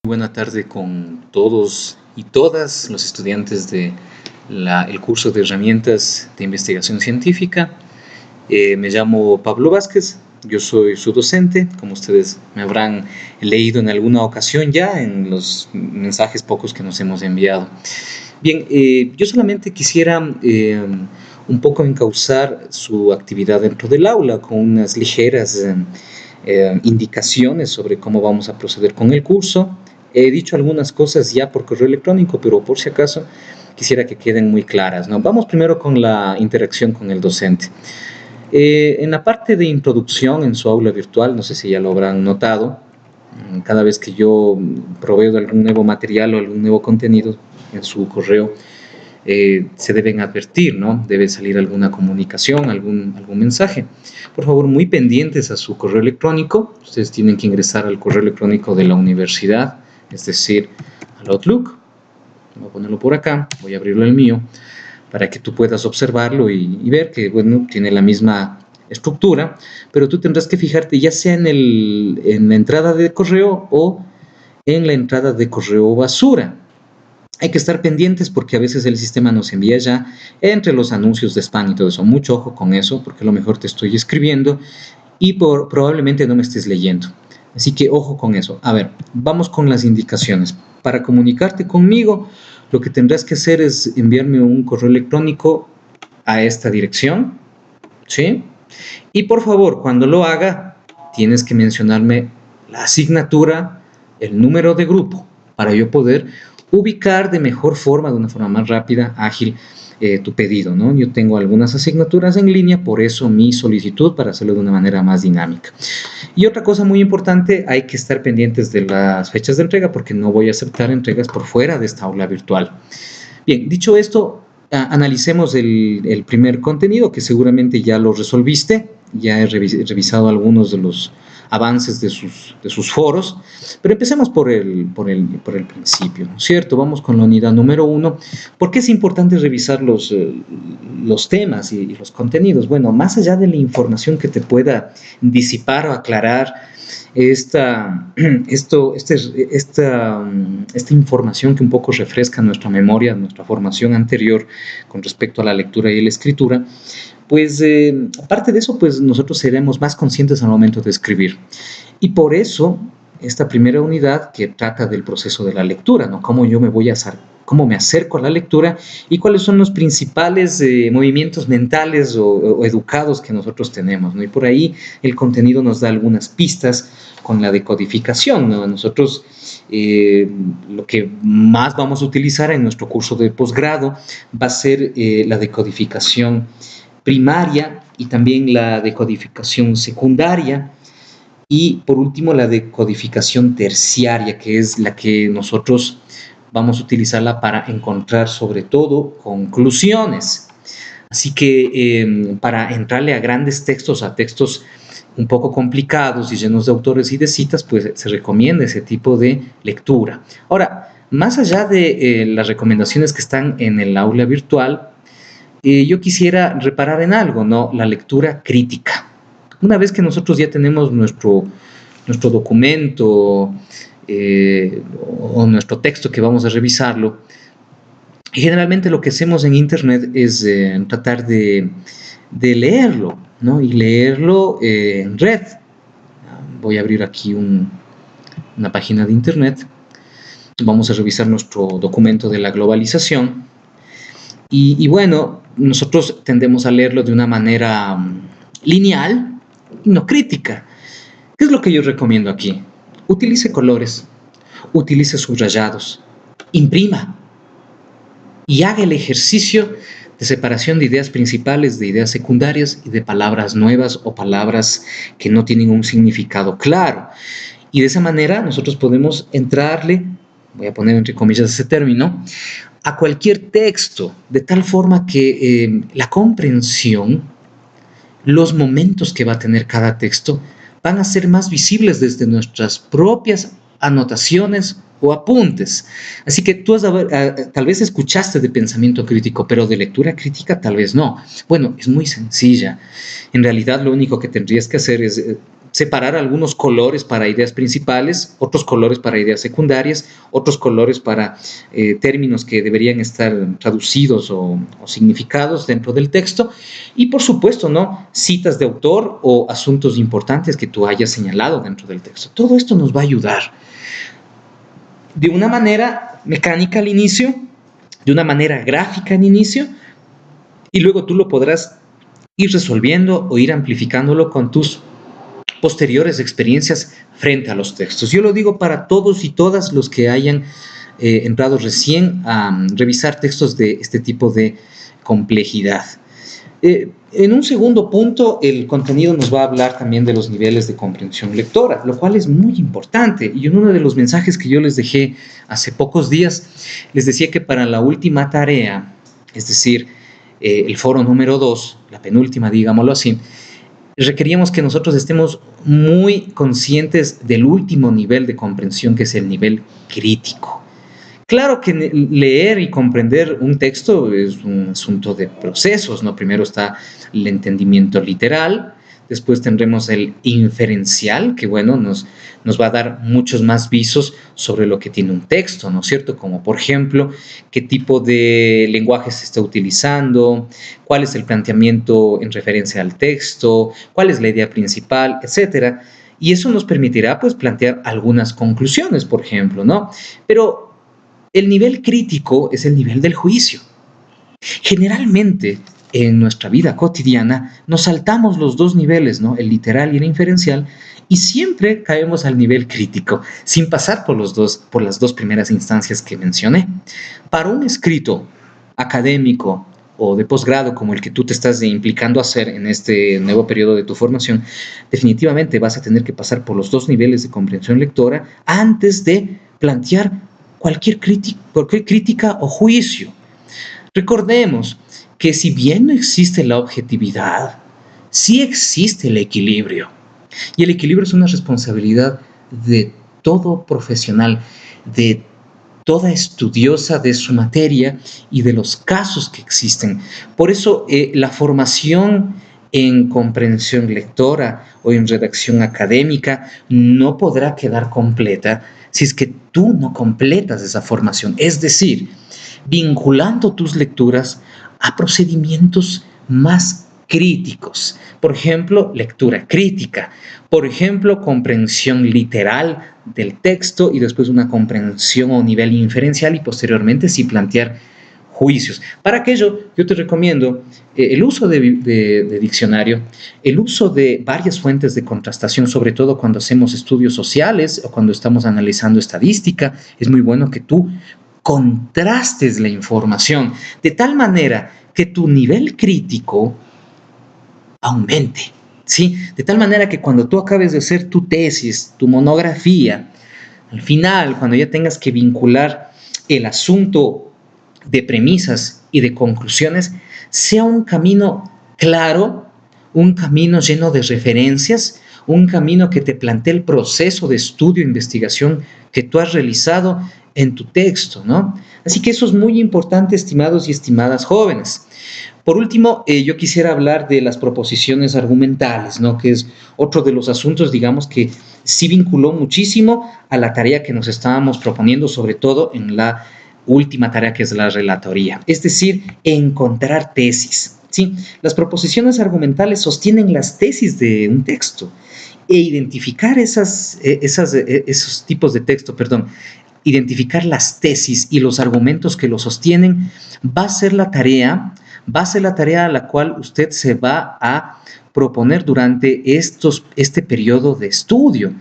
Buena tarde con todos y todas los estudiantes de el curso de herramientas de investigación científica. Me llamo Pablo Vázquez, yo soy su docente, como ustedes me habrán leído en alguna ocasión ya en los mensajes pocos que nos hemos enviado. Bien, yo solamente quisiera un poco encauzar su actividad dentro del aula con unas ligeras indicaciones sobre cómo vamos a proceder con el curso. He dicho algunas cosas ya por correo electrónico, pero por si acaso quisiera que queden muy claras, ¿no? Vamos primero con la interacción con el docente. En la parte de introducción en su aula virtual, no sé si ya lo habrán notado, cada vez que yo proveo de algún nuevo material o algún nuevo contenido en su correo, se deben advertir, ¿no? Debe salir alguna comunicación, algún mensaje. Por favor, muy pendientes a su correo electrónico. Ustedes tienen que ingresar al correo electrónico de la universidad, es decir, al Outlook. Voy a ponerlo por acá, voy a abrirlo el mío, para que tú puedas observarlo y ver que, bueno, tiene la misma estructura, pero tú tendrás que fijarte ya sea en la entrada de correo o en la entrada de correo basura. Hay que estar pendientes porque a veces el sistema nos envía ya entre los anuncios de spam y todo eso. Mucho ojo con eso, porque a lo mejor te estoy escribiendo y probablemente no me estés leyendo. Así que ojo con eso. A ver, vamos con las indicaciones. Para comunicarte conmigo, lo que tendrás que hacer es enviarme un correo electrónico a esta dirección, ¿sí? Y por favor, cuando lo haga, tienes que mencionarme la asignatura, el número de grupo, para yo poder ubicar de mejor forma, de una forma más rápida, ágil, tu pedido, ¿no? Yo tengo algunas asignaturas en línea, por eso mi solicitud para hacerlo de una manera más dinámica. Y otra cosa muy importante, hay que estar pendientes de las fechas de entrega porque no voy a aceptar entregas por fuera de esta aula virtual. Bien, dicho esto, analicemos el primer contenido que seguramente ya lo resolviste, ya he revisado algunos de los avances de sus foros, pero empecemos por el principio, ¿no es cierto? Vamos con la unidad número 1. ¿Por qué es importante revisar los temas y los contenidos? Bueno, más allá de la información que te pueda disipar o aclarar, esta información que un poco refresca nuestra memoria, nuestra formación anterior con respecto a la lectura y la escritura, pues aparte de eso, pues nosotros seremos más conscientes al momento de escribir. Y por eso, esta primera unidad que trata del proceso de la lectura, ¿no? Cómo yo me voy a hacer, cómo me acerco a la lectura y cuáles son los principales movimientos mentales o educados que nosotros tenemos, ¿no? Y por ahí el contenido nos da algunas pistas con la decodificación, ¿no? Nosotros lo que más vamos a utilizar en nuestro curso de posgrado va a ser la decodificación primaria y también la decodificación secundaria y por último la decodificación terciaria, que es la que nosotros vamos a utilizarla para encontrar sobre todo conclusiones. Así que para entrarle a grandes textos, a textos un poco complicados y llenos de autores y de citas, pues se recomienda ese tipo de lectura. Ahora, más allá de las recomendaciones que están en el aula virtual, yo quisiera reparar en algo, ¿no? La lectura crítica. Una vez que nosotros ya tenemos nuestro documento o nuestro texto que vamos a revisarlo, generalmente lo que hacemos en Internet es tratar de leerlo, ¿no? Y leerlo en red. Voy a abrir aquí una página de Internet. Vamos a revisar nuestro documento de la globalización. Y bueno, nosotros tendemos a leerlo de una manera lineal y no crítica. ¿Qué es lo que yo recomiendo aquí? Utilice colores, utilice subrayados, imprima y haga el ejercicio de separación de ideas principales, de ideas secundarias y de palabras nuevas o palabras que no tienen un significado claro. Y de esa manera nosotros podemos entrarle, voy a poner entre comillas ese término, a cualquier texto, de tal forma que la comprensión, los momentos que va a tener cada texto, van a ser más visibles desde nuestras propias anotaciones o apuntes. Así que tú tal vez escuchaste de pensamiento crítico, pero de lectura crítica tal vez no. Bueno, es muy sencilla. En realidad lo único que tendrías que hacer es separar algunos colores para ideas principales, otros colores para ideas secundarias, otros colores para términos que deberían estar traducidos o significados dentro del texto, y por supuesto, ¿no?, citas de autor o asuntos importantes que tú hayas señalado dentro del texto. Todo esto nos va a ayudar de una manera mecánica al inicio, de una manera gráfica al inicio, y luego tú lo podrás ir resolviendo o ir amplificándolo con tus posteriores experiencias frente a los textos. Yo lo digo para todos y todas los que hayan entrado recién a revisar textos de este tipo de complejidad. En un segundo punto, el contenido nos va a hablar también de los niveles de comprensión lectora, lo cual es muy importante. Y en uno de los mensajes que yo les dejé hace pocos días, les decía que para la última tarea, es decir, el foro número 2, la penúltima, digámoslo así, requeríamos que nosotros estemos muy conscientes del último nivel de comprensión, que es el nivel crítico. Claro que leer y comprender un texto es un asunto de procesos, ¿no? Primero está el entendimiento literal, después tendremos el inferencial, que bueno, nos va a dar muchos más visos sobre lo que tiene un texto, ¿no es cierto? Como por ejemplo, qué tipo de lenguaje se está utilizando, cuál es el planteamiento en referencia al texto, cuál es la idea principal, etcétera. Y eso nos permitirá, pues, plantear algunas conclusiones, por ejemplo, ¿no? Pero el nivel crítico es el nivel del juicio. Generalmente, en nuestra vida cotidiana, nos saltamos los dos niveles, ¿no?, el literal y el inferencial, y siempre caemos al nivel crítico, sin pasar por las dos primeras instancias que mencioné. Para un escrito académico o de posgrado como el que tú te estás implicando a hacer en este nuevo periodo de tu formación, definitivamente vas a tener que pasar por los dos niveles de comprensión lectora antes de plantear cualquier crítica o juicio. Recordemos que si bien no existe la objetividad, sí existe el equilibrio. Y el equilibrio es una responsabilidad de todo profesional, de toda estudiosa de su materia y de los casos que existen. Por eso la formación en comprensión lectora o en redacción académica no podrá quedar completa si es que tú no completas esa formación. Es decir, vinculando tus lecturas a procedimientos más críticos. Por ejemplo, lectura crítica. Por ejemplo, comprensión literal del texto y después una comprensión a nivel inferencial y posteriormente sí plantear juicios. Para aquello, yo te recomiendo el uso de diccionario, el uso de varias fuentes de contrastación, sobre todo cuando hacemos estudios sociales o cuando estamos analizando estadística. Es muy bueno que tú contrastes la información de tal manera que tu nivel crítico aumente, ¿sí? De tal manera que cuando tú acabes de hacer tu tesis, tu monografía, al final, cuando ya tengas que vincular el asunto de premisas y de conclusiones, sea un camino claro, un camino lleno de referencias, un camino que te plantee el proceso de estudio e investigación que tú has realizado en tu texto, ¿no? Así que eso es muy importante, estimados y estimadas jóvenes. Por último, yo quisiera hablar de las proposiciones argumentales, ¿no?, que es otro de los asuntos, digamos, que sí vinculó muchísimo a la tarea que nos estábamos proponiendo, sobre todo en la última tarea, que es la relatoría, es decir, encontrar tesis, ¿sí? Las proposiciones argumentales sostienen las tesis de un texto e identificar esos tipos de texto, identificar las tesis y los argumentos que lo sostienen va a ser la tarea a la cual usted se va a proponer durante este periodo de estudio.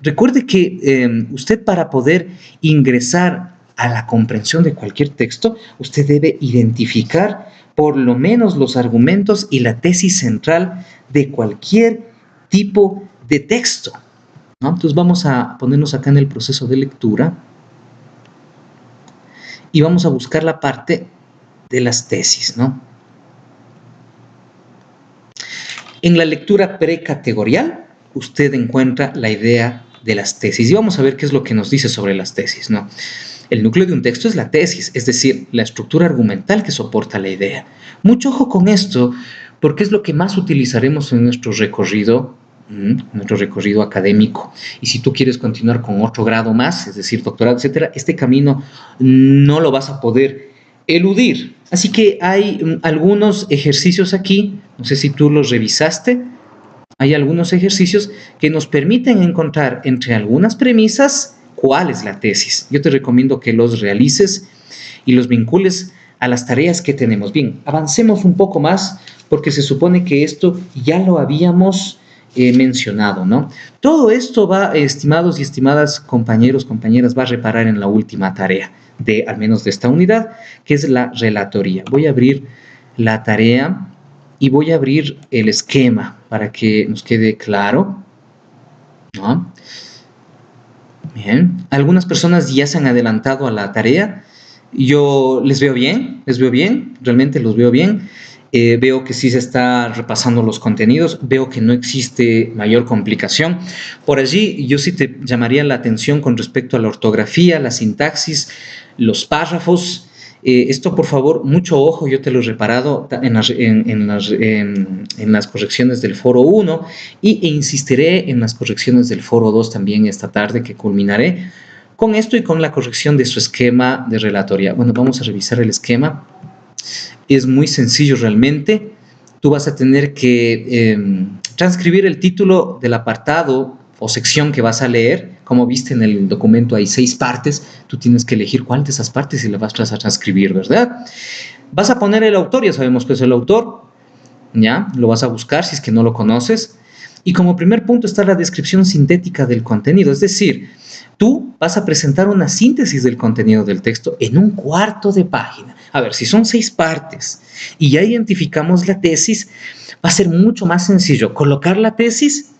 Recuerde que usted, para poder ingresar a la comprensión de cualquier texto, usted debe identificar por lo menos los argumentos y la tesis central de cualquier tipo de texto, ¿no? Entonces vamos a ponernos acá en el proceso de lectura y vamos a buscar la parte de las tesis, ¿no? En la lectura precategorial, usted encuentra la idea de las tesis. Y vamos a ver qué es lo que nos dice sobre las tesis, ¿no? El núcleo de un texto es la tesis, es decir, la estructura argumental que soporta la idea. Mucho ojo con esto, porque es lo que más utilizaremos en nuestro recorrido nuestro recorrido académico. Y si tú quieres continuar con otro grado más, es decir, doctorado, etcétera, este camino no lo vas a poder eludir. Así que hay algunos ejercicios aquí, no sé si tú los revisaste, hay algunos ejercicios que nos permiten encontrar entre algunas premisas cuál es la tesis. Yo te recomiendo que los realices y los vincules a las tareas que tenemos. Bien, avancemos un poco más porque se supone que esto ya lo habíamos mencionado, ¿no? Todo esto va, estimados y estimadas compañeros, compañeras, va a reparar en la última tarea de, al menos de esta unidad, que es la relatoría. Voy a abrir la tarea y voy a abrir el esquema para que nos quede claro, ¿no? Bien, algunas personas ya se han adelantado a la tarea. Yo les veo bien, realmente los veo bien. Veo que sí se está repasando los contenidos, veo que no existe mayor complicación. Por allí yo sí te llamaría la atención con respecto a la ortografía, la sintaxis, los párrafos. Esto, por favor, mucho ojo, yo te lo he reparado en las correcciones del foro 1 e insistiré en las correcciones del foro 2 también esta tarde, que culminaré con esto y con la corrección de su esquema de relatoría. Bueno, vamos a revisar el esquema. Es muy sencillo realmente. Tú vas a tener que transcribir el título del apartado o sección que vas a leer. Como viste en el documento hay 6 partes. Tú tienes que elegir cuál de esas partes y la vas a transcribir, ¿verdad? Vas a poner el autor, ya sabemos que es el autor. ¿Ya? Lo vas a buscar si es que no lo conoces. Y como primer punto está la descripción sintética del contenido. Es decir, tú vas a presentar una síntesis del contenido del texto en un cuarto de página. A ver, si son 6 partes y ya identificamos la tesis, va a ser mucho más sencillo colocar la tesis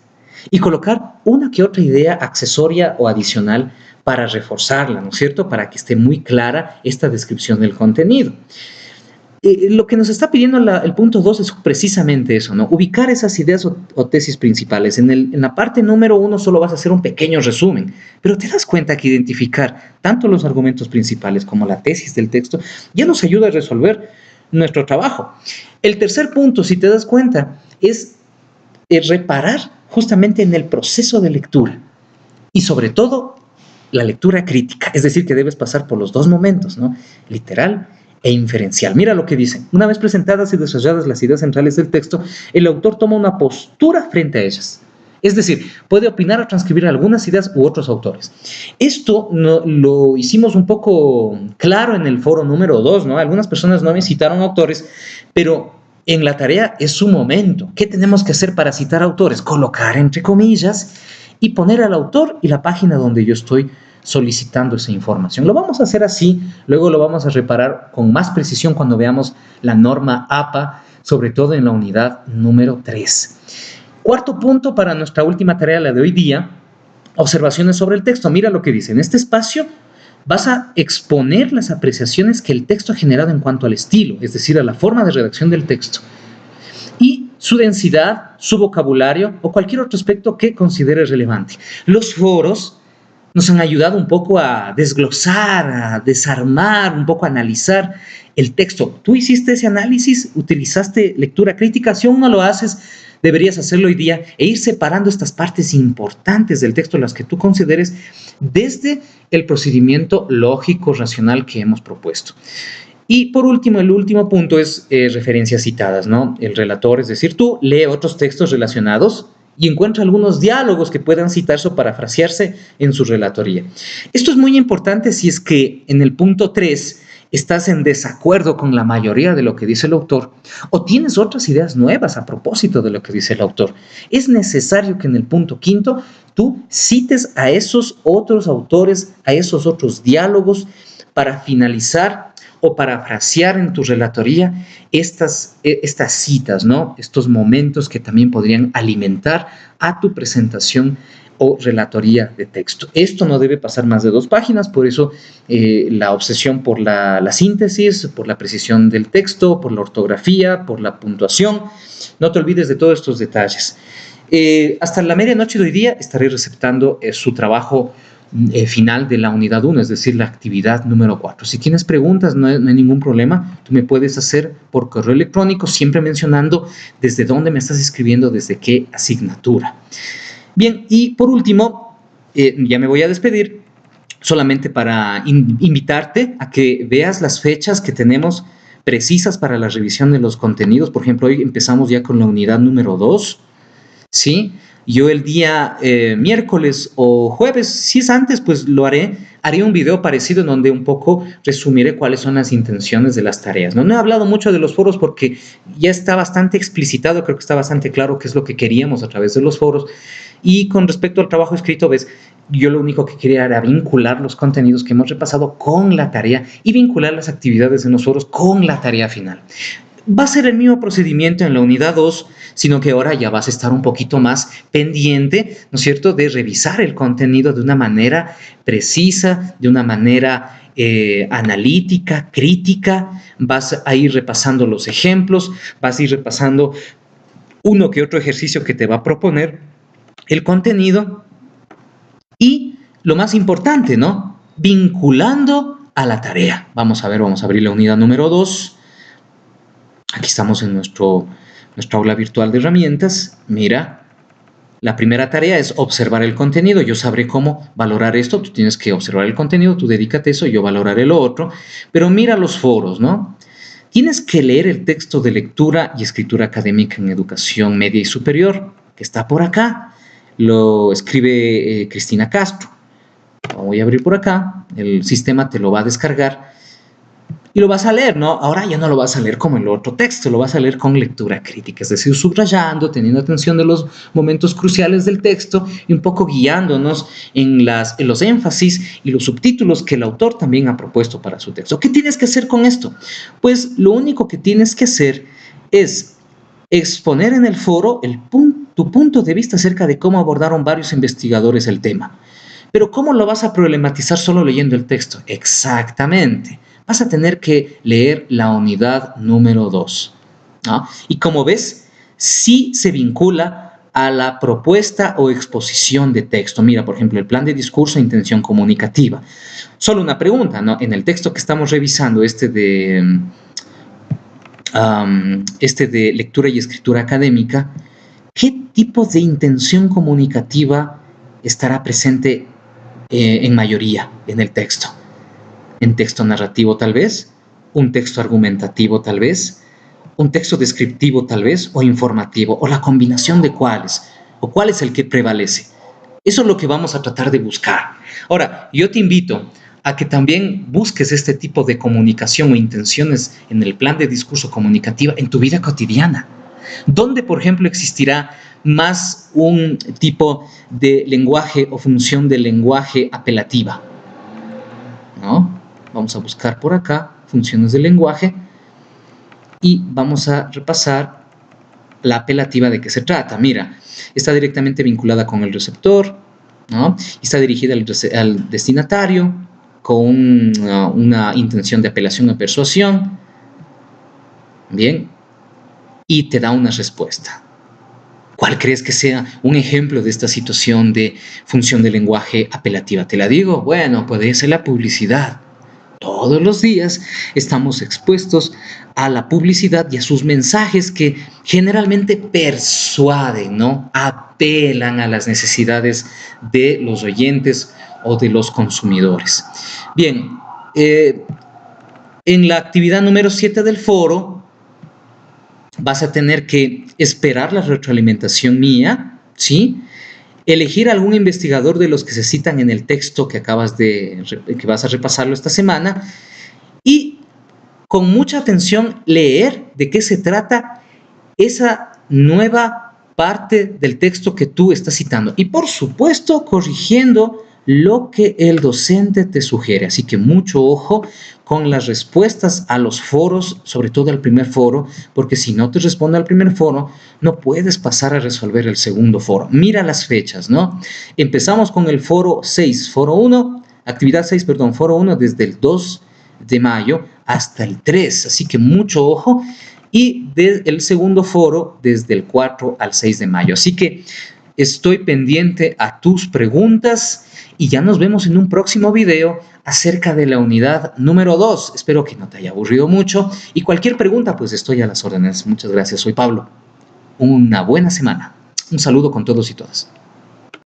y colocar una que otra idea accesoria o adicional para reforzarla, ¿no es cierto? Para que esté muy clara esta descripción del contenido. Lo que nos está pidiendo el punto 2 es precisamente eso, ¿no? Ubicar esas ideas o tesis principales. En la parte número 1 solo vas a hacer un pequeño resumen, pero te das cuenta que identificar tanto los argumentos principales como la tesis del texto ya nos ayuda a resolver nuestro trabajo. El tercer punto, si te das cuenta, es reparar justamente en el proceso de lectura y sobre todo la lectura crítica, es decir, que debes pasar por los 2 momentos, ¿no? Literal e inferencial. Mira lo que dice. Una vez presentadas y desarrolladas las ideas centrales del texto, el autor toma una postura frente a ellas. Es decir, puede opinar o transcribir algunas ideas u otros autores. Esto lo hicimos un poco claro en el foro número 2, ¿no? Algunas personas no me citaron autores, pero en la tarea es su momento. ¿Qué tenemos que hacer para citar autores? Colocar entre comillas y poner al autor y la página donde yo estoy solicitando esa información. Lo vamos a hacer así, luego lo vamos a reparar con más precisión cuando veamos la norma APA, sobre todo en la unidad número 3. Cuarto punto para nuestra última tarea, la de hoy día, observaciones sobre el texto. Mira lo que dice. En este espacio vas a exponer las apreciaciones que el texto ha generado en cuanto al estilo, es decir, a la forma de redacción del texto, y su densidad, su vocabulario o cualquier otro aspecto que consideres relevante. Los foros nos han ayudado un poco a desglosar, a desarmar, un poco a analizar el texto. Tú hiciste ese análisis, utilizaste lectura crítica. Si aún no lo haces, deberías hacerlo hoy día e ir separando estas partes importantes del texto, las que tú consideres, desde el procedimiento lógico, racional que hemos propuesto. Y por último, el último punto es referencias citadas, ¿no? El relator, es decir, tú lee otros textos relacionados y encuentra algunos diálogos que puedan citarse o parafrasearse en su relatoría. Esto es muy importante si es que en el punto 3 estás en desacuerdo con la mayoría de lo que dice el autor o tienes otras ideas nuevas a propósito de lo que dice el autor. Es necesario que en el punto 5 tú cites a esos otros autores, a esos otros diálogos para finalizar o parafrasear en tu relatoría estas citas, ¿no? Estos momentos que también podrían alimentar a tu presentación o relatoría de texto. Esto no debe pasar más de 2 páginas, por eso la obsesión por la síntesis, por la precisión del texto, por la ortografía, por la puntuación. No te olvides de todos estos detalles. Hasta la medianoche de hoy día estaré receptando su trabajo final de la unidad 1, es decir, la actividad número 4. Si tienes preguntas, no hay ningún problema, tú me puedes hacer por correo electrónico, siempre mencionando desde dónde me estás escribiendo, desde qué asignatura. Bien, y por último, ya me voy a despedir, solamente para invitarte a que veas las fechas que tenemos precisas para la revisión de los contenidos. Por ejemplo, hoy empezamos ya con la unidad número 2, ¿sí? Yo el día miércoles o jueves, si es antes, pues lo haré un video parecido en donde un poco resumiré cuáles son las intenciones de las tareas. No he hablado mucho de los foros porque ya está bastante explicitado, creo que está bastante claro qué es lo que queríamos a través de los foros. Y con respecto al trabajo escrito, ves, yo lo único que quería era vincular los contenidos que hemos repasado con la tarea y vincular las actividades en los foros con la tarea final. Va a ser el mismo procedimiento en la unidad 2, sino que ahora ya vas a estar un poquito más pendiente, ¿no es cierto?, de revisar el contenido de una manera precisa, de una manera analítica, crítica. Vas a ir repasando los ejemplos, vas a ir repasando uno que otro ejercicio que te va a proponer el contenido y, lo más importante, ¿no?, vinculando a la tarea. Vamos a ver, vamos a abrir la unidad número 2. Aquí estamos en nuestra aula virtual de herramientas. Mira, la primera tarea es observar el contenido. Yo sabré cómo valorar esto. Tú tienes que observar el contenido, tú dedícate a eso, yo valoraré lo otro. Pero mira los foros, ¿no? Tienes que leer el texto de lectura y escritura académica en educación media y superior, que está por acá. Lo escribe Cristina Castro. Lo voy a abrir por acá. El sistema te lo va a descargar. Y lo vas a leer, ¿no? Ahora ya no lo vas a leer como el otro texto, lo vas a leer con lectura crítica, es decir, subrayando, teniendo atención de los momentos cruciales del texto y un poco guiándonos en los énfasis y los subtítulos que el autor también ha propuesto para su texto. ¿Qué tienes que hacer con esto? Pues lo único que tienes que hacer es exponer en el foro tu punto de vista acerca de cómo abordaron varios investigadores el tema. Pero ¿cómo lo vas a problematizar solo leyendo el texto? Exactamente. Vas a tener que leer la unidad número 2, ¿no? Y como ves, sí se vincula a la propuesta o exposición de texto. Mira, por ejemplo, el plan de discurso e intención comunicativa. Solo una pregunta, ¿no? En el texto que estamos revisando, este de lectura y escritura académica, ¿qué tipo de intención comunicativa estará presente en mayoría en el texto? ¿En texto narrativo tal vez? ¿Un texto argumentativo tal vez? ¿Un texto descriptivo tal vez? ¿O informativo? ¿O la combinación de cuáles? ¿O cuál es el que prevalece? Eso es lo que vamos a tratar de buscar. Ahora, yo te invito a que también busques este tipo de comunicación o intenciones en el plan de discurso comunicativa en tu vida cotidiana, donde, por ejemplo, existirá más un tipo de lenguaje o función de lenguaje apelativa, ¿no? Vamos a buscar por acá funciones del lenguaje y vamos a repasar la apelativa de qué se trata. Mira, está directamente vinculada con el receptor, ¿no? Está dirigida al destinatario con una intención de apelación o persuasión. Bien, y te da una respuesta. ¿Cuál crees que sea un ejemplo de esta situación de función de lenguaje apelativa? ¿Te la digo? Bueno, puede ser la publicidad. Todos los días estamos expuestos a la publicidad y a sus mensajes que generalmente persuaden, ¿no? Apelan a las necesidades de los oyentes o de los consumidores. Bien, en la actividad número 7 del foro vas a tener que esperar la retroalimentación mía, ¿sí? Elegir algún investigador de los que se citan en el texto que vas a repasarlo esta semana y con mucha atención leer de qué se trata esa nueva parte del texto que tú estás citando y, por supuesto, corrigiendo lo que el docente te sugiere. Así que mucho ojo con las respuestas a los foros, sobre todo al primer foro, porque si no te responde al primer foro, no puedes pasar a resolver el segundo foro. Mira las fechas, ¿no? Empezamos con el foro 6, foro 1, actividad 6, perdón, foro 1 desde el 2 de mayo hasta el 3, así que mucho ojo, y el segundo foro desde el 4 al 6 de mayo. Así que Estoy pendiente a tus preguntas y ya nos vemos en un próximo video acerca de la unidad número 2. Espero que no te haya aburrido mucho y cualquier pregunta, pues estoy a las órdenes. Muchas gracias, soy Pablo. Una buena semana. Un saludo con todos y todas.